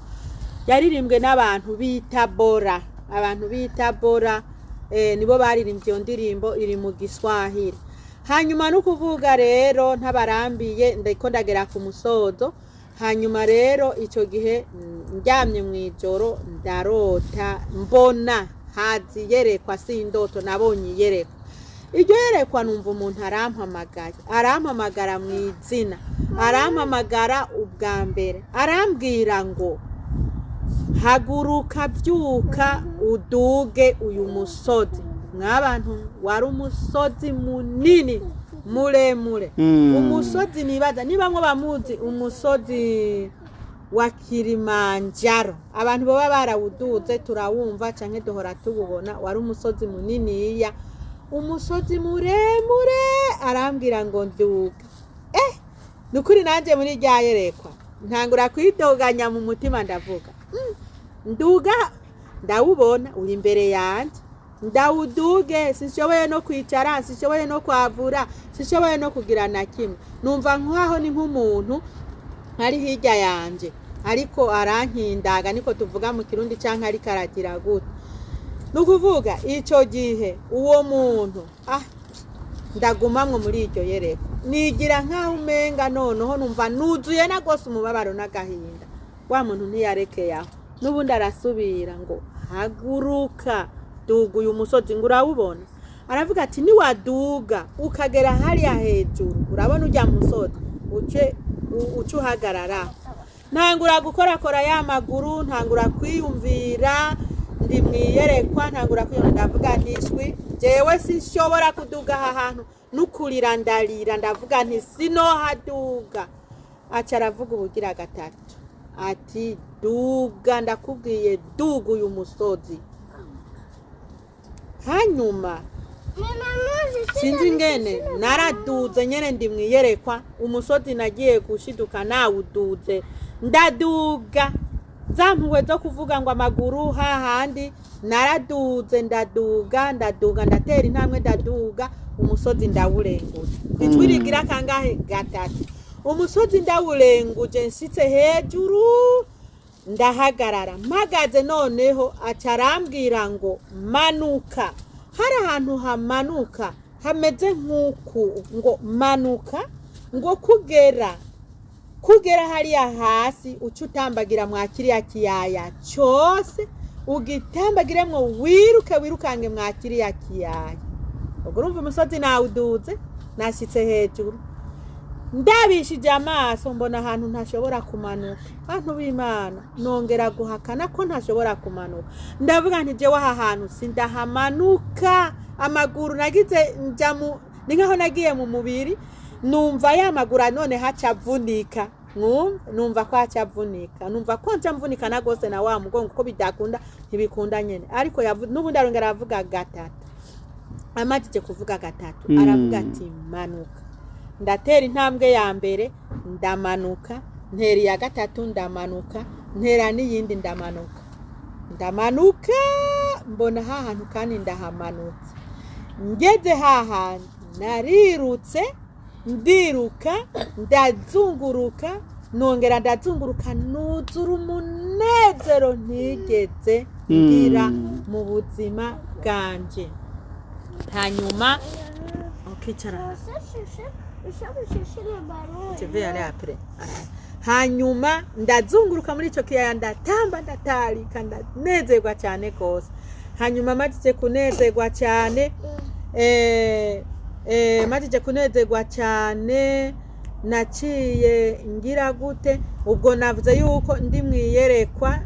Yaririmbwe n'abantu bita Bora, abantu bita Bora nibo baririmbye iyo ndirimbo, iri mu Giswahili. Hanyuma no kuvuga rero ntabarambiye ndiko ndagera ku musozo. Hanyuma rero ico gihe ndyamye mu ijoro ndarota mbona hazi yerekwa, si indoto, nabonye yerekwa. Iryo yerekwa numva umuntu arampamagara mu izina, arampamagara ubwa mbere, arambwira ngo haguruka byuka uduge uyu musozi. Mwabantu wari umusozi munini muremure, umusozi nibaza niba mwo bamuzi umusozi wa Kilimanjaro, abantu baba barawuduze turawumva canke duhora tububona. Wari umusozi muniniya, umusozi muremure, arambwira ngo nduga. Nukuri nanje muri rya yerekwa ntangura kwidoganya mu mutima, ndavuga nduga, ndawubona uri imbere yanje, ndawuduge, sishoboye no kwicara, sishoboye no kwavura, sishoboye no kugira na kimwe. Numva nkaho ni nk'umuntu ari hirya yanje ariko arankindaga, niko tuvuga mu Kirundi, canke ari karagira gute. Nukuvuga ico gihe uwo muntu ndagumamwe muri iryo yerekwa, nigira nkaho umenga noneho numva nuzuye na gose umubabaro n'agahinda. Wa muntu ntiyarekeye aho, n'ubundi arasubira ngo haguruka duga uyu musozi ngo urawubona. Aravuga ati niwaduga ukagera hariya hejuru, urabona ujya musozi, uce uhagarara. Ntangura gukorakora ya maguru, ntangura kwiyumvira ndi mwiyerekwa, ntangura kwiyumvira, ndavuga ntishwi jewe sinshobora kuduga aha hantu, nukurira ndarira, ndavuga nti sinohaduga. Aca aravuga ubugira gatatu ati duga, ndakubwiye duga uyu musozi. Hanyuma sinzi ngene naraduze nyene ndi mwiyerekwa, umusozi nagiye gushiduka nawuduze, ndaduga. Zampuwe zo kuvuga ngo amaguru hahandi, naraduze ndaduga ndatera intambwe, ndaduga umusozi ndawurenguje. Ijwi rigira kangahe? Gatatu. Umusozi ndawurenguje, nsitse hejuru ndahagarara. Mpagaze noneho aca arambwira ngo manuka. Hari ahantu hamanuka hameze nk'uku, ngo manuka, ngo kugera hariya hasi uca utambagira mwa kiriya kiyaya cyose, ugitambagiremwo wirukange mwa kiriya kiyaya. Ubwo urumva umusozi nawuduze, nashyitse hejuru, ndabishije amaso mbona ahantu ntashobora kumanuka. Bantu b'Imana, nongera guhakana ko ntashobora kumanuka. Ndavuga nti jewe aha hantu sindahamanuka. Amaguru nagize njamu, ni nkaho nagiye mu mubiri, numva ya maguru none hacavunika. Numva ko hacavunika, numva ko ncamvunika na gose na wa mugongo, ko bidakunda ntibikunda nyene. Ariko n'ubundi arongera avuga gatatu. Amajije kuvuga gatatu, aravuga ati manuka. Ndatera intambwe ya mbere ndamanuka, ntera ya gatatu ndamanuka, ntera n'iyindi ndamanuka, mbona hahantu kandi ndahamanutse. Ngeze hahantu narirutse, ndiruka, ndazunguruka, nongera ndazunguruka, nuzura umunezero ntigeze ngira mu buzima bwanje. Hanyuma ukicara hasi, hanyuma ndazunguruka muri ico kiyaya, ndatamba, ndatarika, ndanezerwa cyane kose. Hanyuma majije kunezerwa cyane, naciye ngira gute, ubwo navuze yuko ndi mwiyerekwa,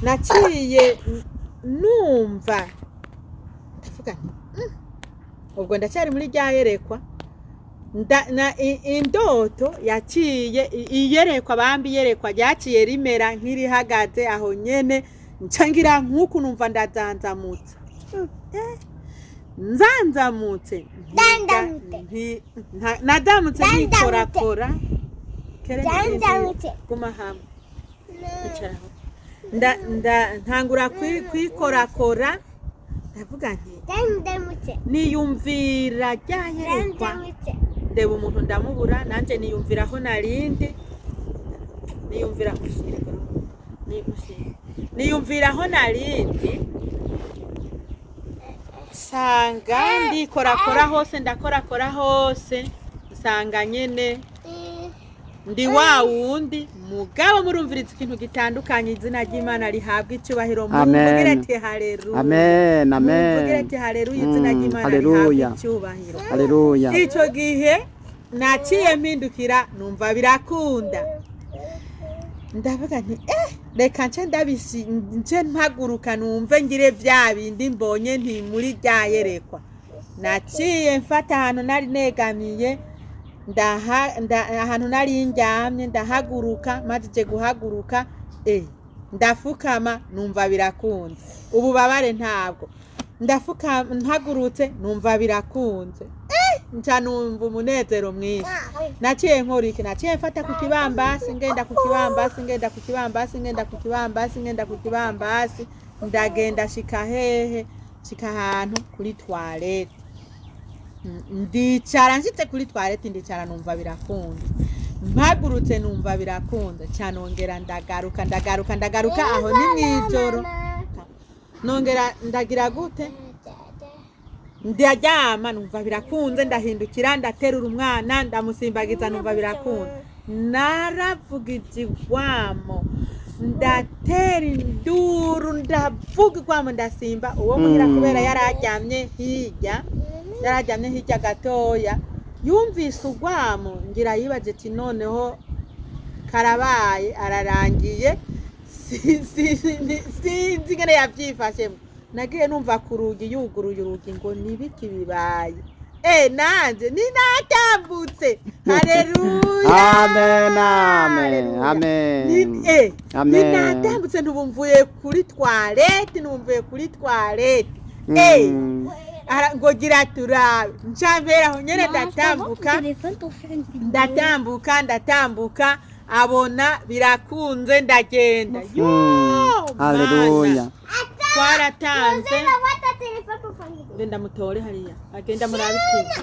naciye numva ndavuga ubwo ndacyari muri rya yerekwa, indoto yaciye iyerekwa bambi yerekwa ryaciye rimera nk'irihagaze aho nyene nca ngira nk'uku numva ndazanzamutse nzanzamutse nadamutse nkikorakora guma hamwe ntangura kwikorakora ndavuga nti niyumvira ryayerekwa ndeba umuntu ndamubura nanje niyumviraho narindi niyumviraho narindi sanga ndikorakora hose ndakorakora hose sanga nyene ndi wa wundi mugabo murumviriza ikintu gitandukanye izina ry'Imana rihabwa icubahiro muvugire ati haleluya amen amen muvugire ati haleluya izina ry'Imana rihabwa icubahiro haleluya ico gihe naciye mpindukira numva birakunda ndavuga nti reka nce ndabisi nce mpaguruka numve ngire vya bindi mbonye nti muri ryayerekwa naciye mfata ahantu nari negamiye ahantu nari njyamye ndahaguruka maze guhaguruka ndafukama numva birakunze ububabare ntabwo ndafukama mpagurutse numva birakunze nca numva umunezero mwinshi naciye nkora iki naciye mfata ku kibambasi ngenda ku kibambasi ngenda ku kibambasi ngenda ku kibambasi ngenda ku kibambasi ndagenda shika hehe shika ahantu kuri toilette ndicara nshitse kuri toilette ndicara numva birakunze mpagurutse numva birakunze cyanongera ndagaruka aho ni mwijoro nongera ndagira gute ndaryama numva birakunze ndahindukira ndaterura umwana ndamusimbagiza numva birakunze naravuga igwamo ndatera induru ndavuga igwamo ndasimba uwo muhira kubera yararyamye hirya gatoya yumvise ugwamo ngira yibaje ati noneho karabaye ararangiye sinzi ngene yavyifashemo nagiye numva ku rugi yuguruye urugi ngo nibiki bibaye nanje ninatambutse haleluya amen amen amen amen ninatambutse ntubumvuye kuri toilette ngo gira turabe ncambera aho nyene ndatambuka abona birakunze ndagenda haleluya twaratanze ngenda mutore hariya agenda murabitiza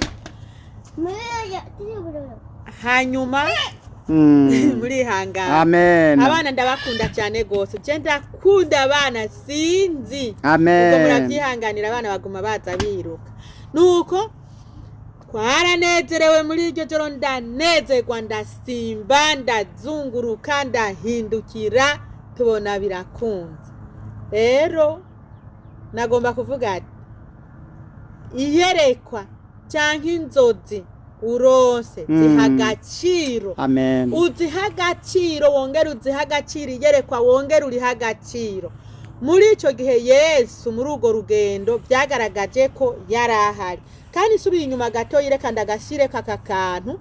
hanyuma muri hangana amen abana ndabakunda cyane gose je ndakunda abana sinzi amen ubwo muravyihanganira abana baguma baza biruka nuko twaranezerewe muri iryo joro ndanezerwa ndasimba ndazunguruka ndahindukira tubona birakunze rero nagomba kuvuga ati iyerekwa canke inzozi urose zihagaciro amen uzihagaciro wongera uzihagaciro iyerekwa wongera urihagaciro muri ico gihe Yesu muri ugo rugendo byagaragaje ko yarahari kandi subiye inyuma gato yireka ndagashire kakakantu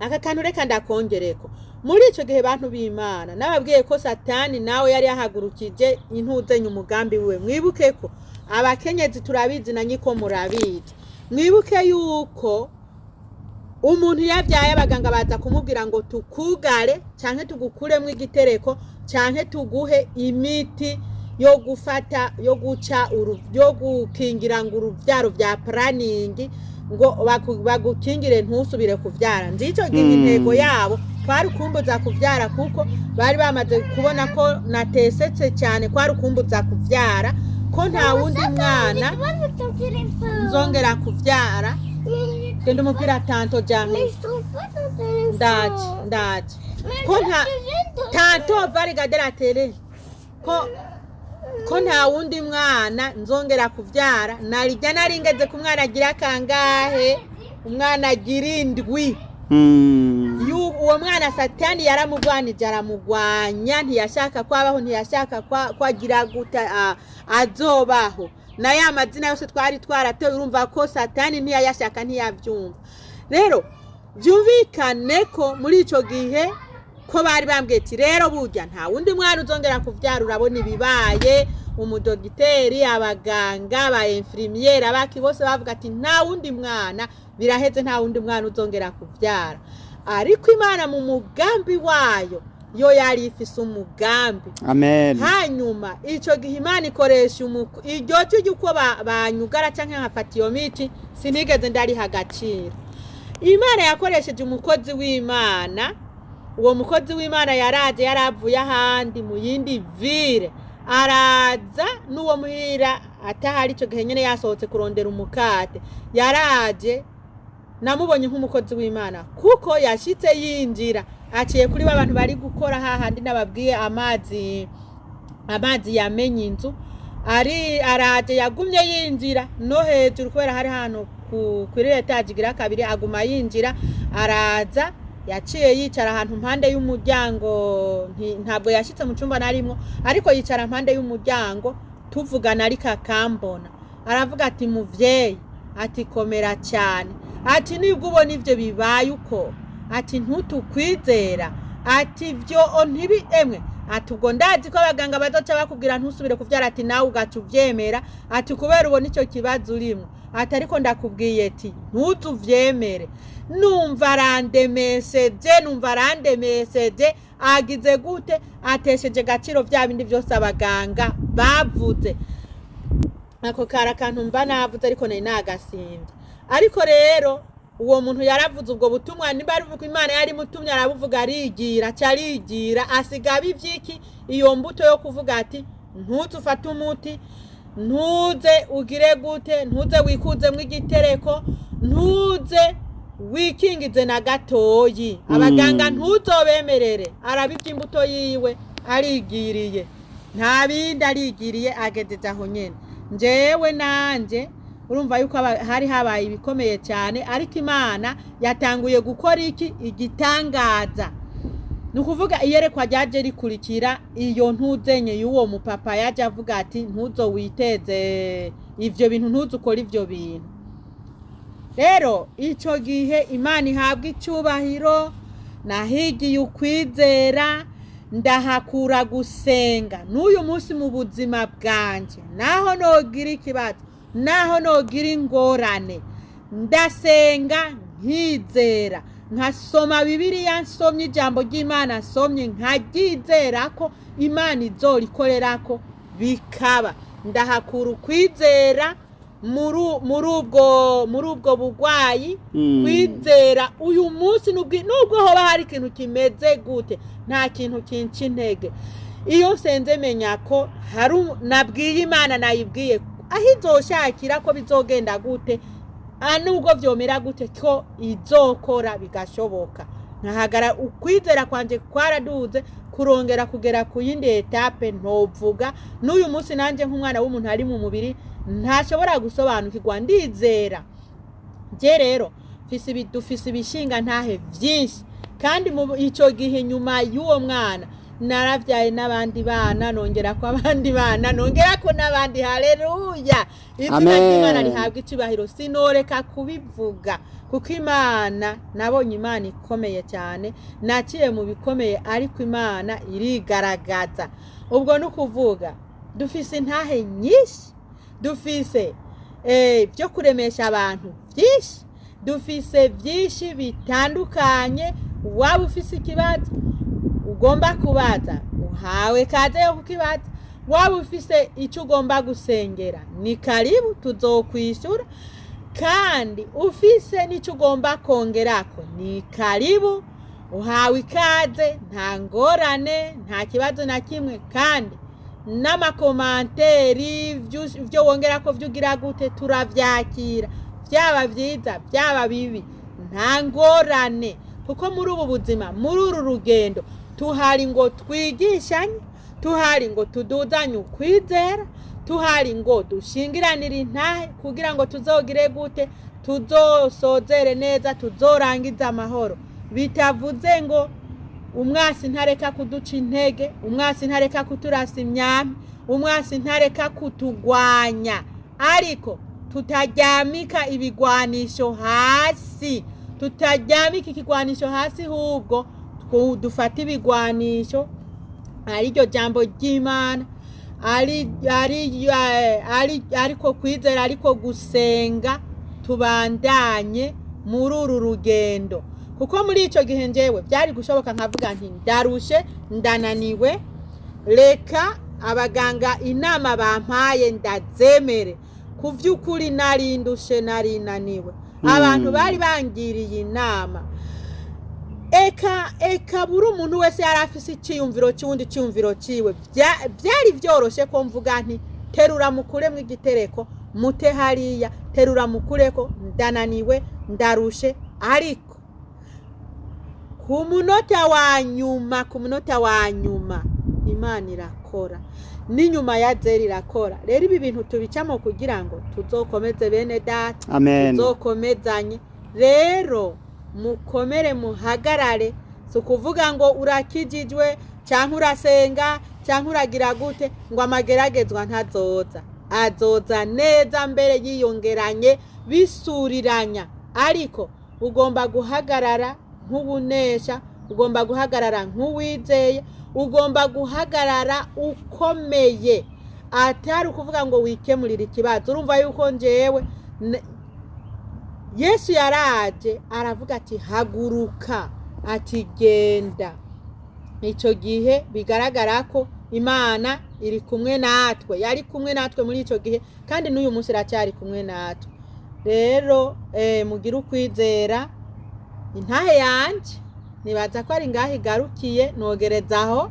akakantu reka ndakongereko muri ico gihe bantu b'Imana nababwiye ko Satani nawe yari yahagurukije intuzenye umugambi wiwe mwibuke ko abakenyezi turabizi na nyiko murabizi mwibuke yuko umuntu yabyaye abaganga baza kumubwira ngo tukugare canke tugukuremwe igitereko canke tuguhe imiti yo gufata yo guca yo gukingira ngo uruvyaro vya planning ngo bagukingire ntusubire kuvyara ndico gihe intego yabo kwari kumbuza kuvyara kuko bari bamaze kubona ko natesetse cyane kwari kumbuza kuvyara ko nta wundi mwana nzongera kuvyara genda umupira tanto jamwe ndaje ko nta tanto varigadera tele ko nta wundi mwana nzongera kuvyara narijya naringeze ku mwana agira kangahe umwana agira 7 uwo mwana Satani yaramugwanije aramugwanya ntiyashaka kwabaho ntiyashaka kwagira guta azobaho na ya mazina yose twari twaratoye urumva ko Satani ntiyashaka ntiyavyumva rero byumvikane ko muri icyo gihe ko bari bambwiye ati rero burya nta wundi mwana uzongera kubyara, urabona ibibaye, umudogiteri, abaganga, aba infirmiere, abaki bose bavuga ati nta wundi mwana, biraheze, nta wundi mwana uzongera kubyara. Ariko Imana mu mugambi wayo yo yari ifise umugambi. Amen. Hanyuma icyo gihe Imana ikoresha iryo cyo uko banyugara cyangwa nkafata iyo miti sinigeze ndariha agaciro. Imana yakoresheje umukozi w'Imana, uwo mukozi w'Imana yaraje, yaravuye ahandi mu yindi ville, araza n'uwo muhira atahari icyo gihe nyine yasohotse kurondera umukate, yaraje namubonye nk'umukozi w'Imana kuko yashitse yinjira aciye kuri abantu bari gukora hahandi nababwiye amazi yamenye inzu, araje yagumye yinjira no hejuru kubera hari hano kuri etaje igira kabiri, aguma yinjira, araza yaciye yicara ahantu mpande y'umuryango, ntabwo yashitse mu cyumba narimwo, ariko yicara mpande y'umuryango tuvugana, ariko akambona, aravuga ati muvyeyi, ati komera cyane, ati nibwo ubona ivyo bibaye uko, ati ntutukwizera, ati vyo ntibi emwe, ati ubwo ndazi ko abaganga bazoca bakubwira ntusubire kuvyara, ati nawe ugaca uvyemera, ati kubera ubona icyo kibazo urimo, ati ariko ndakubwiye ati ntutuvyemere. Numva arandemeseje, agize gute, atesheje gaciro vya bindi vyose abaganga bavuze. Ako kara kantu mva navuze ariko nari nagasimvye. Ariko rero uwo muntu yaravuze ubwo butumwa, nimba ari uko Imana yari mutumye arabuvuga, arigira, cyarigira, asiga bivyiki iyo mbuto yo kuvuga ati ntuzufate umuti, ntuze ugire gute, ntuze wikuzemwe igitereko, ntuze wikingize na gatoyi, abaganga ntuzobemerere. Arabivye imbuto yiwe, arigiriye, nta bindi arigiriye, ageze aho nyene. Njewe nanje urumva yuko hari habaye ibikomeye cyane, ariko Imana yatanguye gukora iki, igitangaza. Nukuvuga iyerekwa ryaje rikurikira iyo ntuzenye y'uwo mupapa yaje avuga ati ntuzo witeze ivyo bintu, ntuzukora ivyo bintu. Rero ico gihe Imana ihabwa icyubahiro, nahigiye ukwizera, ndahakura gusenga. N'uyu munsi mu buzima bwanje, naho nogira ikibazo, naho nogira ingorane, ndasenga nkizera, nkasoma Bibiliya, nsomye ijambo ry'Imana, nsomye nkaryizera ko Imana izorikorerako bikaba. Ndahakura ukwizera muri ubwo bugwayi, kwizera uyu munsi nubwo hoba hari ikintu kimeze gute, nta kintu kinci intege. Iyo nsenze menya ko nabwiye Imana, nayibwiye aho izoshakira ko bizogenda gute, nubwo vyomera gute ko izokora bigashoboka. Nkahagara ukwizera kwanje kwaraduze kurongera kugera ku yindi etape ntovuga. N'uyu munsi nanje nk'umwana w'umuntu ari mu mubiri ntashobora gusobanukirwa, ndizera. Je rero dufise ibishinga ntahe vyinshi, kandi mu ico gihe nyuma y'uwo mwana naravyaye n'abandi bana, nongera ko abandi bana, nongera ko n'abandi. Haleluya, izina ry'Imana rihabwa icyubahiro. Sinoreka kubivuga kuko Imana, nabonye Imana ikomeye cyane, naciye mu bikomeye, ariko Imana irigaragaza. Ubwo nukuvuga dufise intahe nyinshi, dufise byo kuremesha abantu byinshi, dufise byinshi bitandukanye. Waba ufise ikibazo ugomba kubaza, uhawe kaze yo kukibaza. Waba ufise icyo ugomba gusengera, ni karibu, tuzokwishura. Kandi ufise n'icyo ugomba kongerako, ni karibu, uhawe ikaze, nta ngorane, nta kibazo na kimwe. Kandi n'amakomanteri byo wongera ko vyugira gute, turavyakira, byaba byiza byaba bibi, nta ngorane. Kuko muri ubu buzima, muri uru rugendo, tuhari ngo twigishanye, tuhari ngo tuduzanye ukwizera, tuhari ngo dushingiranire intahe kugira ngo tuzogire gute, tuzosozere neza, tuzorangize amahoro. Bitavuze ngo umwasi ntareka kuduca intege, umwasi ntareka kuturasa imyami, umwasi ntareka kutugwanya, ariko tutaryamika ibigwanisho hasi, tutaryamika ikigwanisho hasi hubwo dufata ibigwanisho ariryo jambo ry'Imana ariko kwizera ariko gusenga tubandanye muri uru rugendo kuko muri ico gihe njewe byari gushoboka nkavuga nti ndarushe ndananiwe reka abaganga inama bampaye ndazemere ku vy'ukuri narindushe narinaniwe abantu bari bangiriye inama eka buri umuntu wese yari afise iciyumviro cy'undi ciyumviro ciwe byari byoroshe ko mvuga nti terura mukuremwe igitereko mute hariya terura mukureko ndananiwe ndarushe ariko ku munota wa nyuma Imana irakora n'inyuma ya zeri irakora rero ibi bintu tubicamo kugira ngo tuzokomeze bene data amen tuzokomezanye rero mukomere muhagarare so kuvuga ngo urakijijwe cyangwa urasenga cyangwa uragira gute ngo amageragezwa ntazoza azoza neza mbere yiyongeranye bisuriranya ariko ugomba guhagarara nk'ubunesha ugomba guhagarara nk'uwizeye ugomba guhagarara ukomeye atari ukuvuga ngo wikemurire ikibazo urumva yuko njewe Yesu yaraje aravuga ati haguruka ati genda ico gihe bigaragara ko Imana iri kumwe natwe yari kumwe natwe muri ico gihe kandi n'uyu munsi iracyari kumwe natwe rero mugira ukwizera intahe yanje nibaza ko ari ngaho igarukiye nogerezaho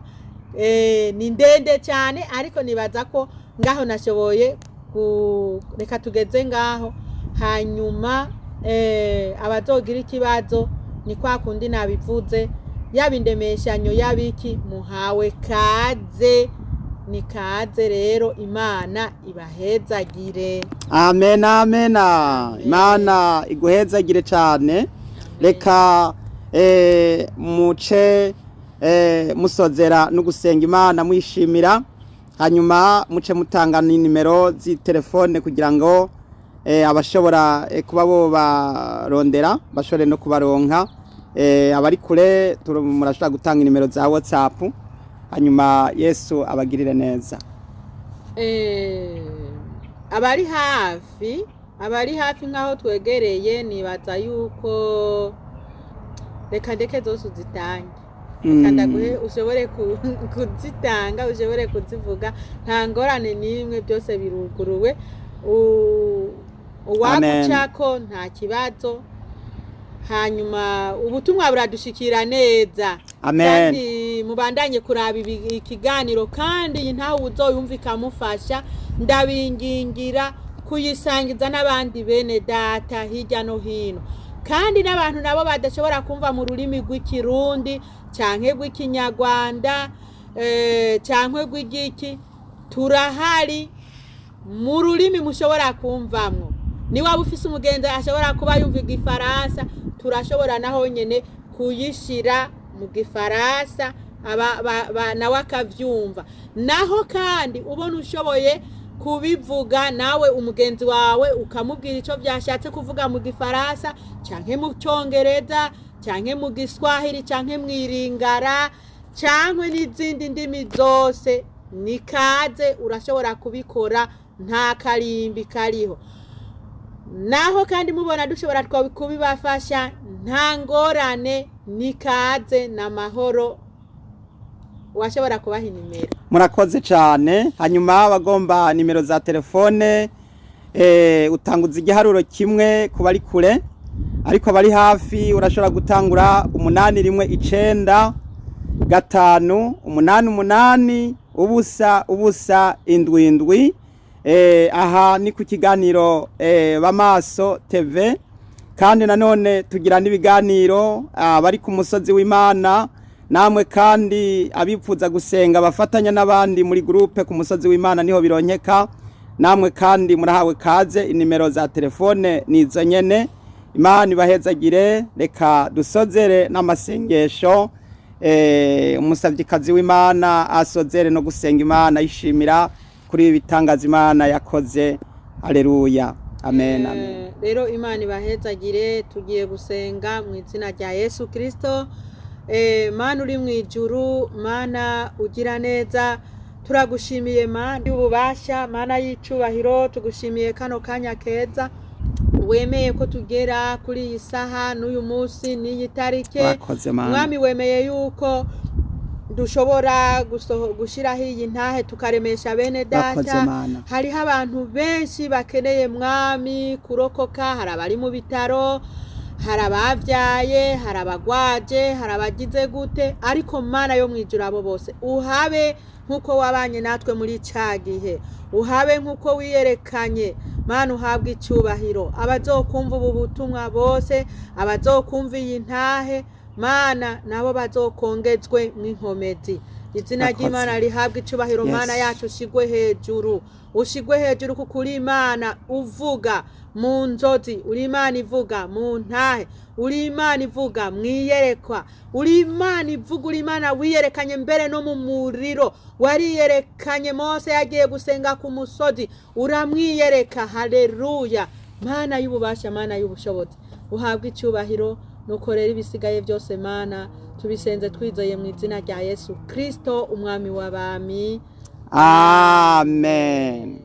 ni ndende cyane ariko nibaza ko ngaho nashoboye reka tugeze ngaho hanyuma abazogira ikibazo ni kwa kundi nabivuze yabindemeshanyo yabiki muhawe kaze ni kaze rero Imana ibahezagire amen amen Imana iguhezagire cyane reka muce musozera no gusenga Imana mwishimira hanyuma muce mutanga nimero z'itelefone kugira ngo abashobora kuba bo barondera bashobore no kubaronka abari kure murashobora gutanga nimero za WhatsApp hanyuma Yesu abagirire neza abari hafi nkaho twegereye nibaza yuko reka ndeke zose uzitange kandaguhe ushobore kuzitanga ushobore kuzivuga nta ngorane nimwe byose biruguruwe uwagucako nta kibazo hanyuma ubutumwa buradushikira neza kandi mubandanye kuraba ikiganiro kandi ntaho uzoyumvika mufasha ndabingingira kuyisangiza n'abandi bene data hirya no hino kandi n'abantu nabo badashobora kumva mu rurimi rw'ikirundi canke rw'ikinyarwanda canke rw'igiki turahari mu rurimi mushobora kumvamwo ni waba ufise umugenzi ashobora kuba yumva igifaransa turashobora naho nyene kuyishira mu gifaransa nawe akavyumva naho kandi ubona ushoboye kubivuga nawe umugenzi wawe ukamubwira ico byashatse kuvuga mu gifaransa canke mu cyongereza canke mu giswahili canke mwiringara canke n'izindi ndimi zose nikaze urashobora kubikora nta karimbi kariho naho kandi mubona dushobora kubibafasha nta ngorane nikaze na mahoro washobora kubaha nimero murakoze cyane hanyuma bagomba nimero za telefone utanguza igiharuro kimwe ku bari kure ariko bari hafi urashobora gutangura 819 5 8 ubusa 7 aha ni ku kiganiro bamaso TV kandi nanone tugira n'ibiganiro bari ku musozi w'Imana namwe kandi abipfuza gusenga bafatanya n'abandi muri groupe ku musozi w'Imana niho bironkeka namwe kandi murahawe kaze inimero za telefone nizo nyene Imana ibahezagire reka dusozere n'amasengesho umusavyikazi w'Imana asozere no gusenga Imana yishimira kuri bitangaza Imana yakoze haleluya amen amen rero imana ibahezagire tugiye gusenga mu izina rya Yesu Kristo. Mana uri mu ijuru, mana ugira neza, turagushimiye mana y'ububasha, mana y'icubahiro, tugushimiye kano kanya keza wemeye ko tugera kuri iyi saha n'uyu munsi n'iyi tarike. Mwami wemeye yuko dushobora gushiraho iyi ntahe tukaremesha bene data. Hariho abantu benshi bakeneye mwami kurokoka, hari abari mu bitaro, hari abavyaye, hari abagwaje, hari abagize gute, ariko mana yo mwijuru abo bose uhabe nkuko wabanye natwe muri ca gihe, uhabe nkuko wiyerekanye mana, uhabwe icubahiro. Abazokumva ubu butumwa bose, abazokumva iyi ntahe mana, nabo bazokongezwe mw'inkomezi. Izina ry'Imana rihabwe icubahiro. Mana yacu ushigwe hejuru, ushigwe hejuru kuko uri Imana uvuga mu nzozi, uri Imana ivuga mu ntahe, uri Imana ivuga mwiyerekwa, uri Imana ivuga, uri Imana wiyerekanye mbere no mu muriro. Wariyerekanye Mose yagiye gusenga ku musozi, uramwiyereka. Haleluya. Mana y'ububasha, mana y'ubushobozi, uhabwe icubahiro. Nuko rero ibisigaye byose mana tubisenze twizeye mu izina rya Yesu Kristo umwami w'abami. Amen.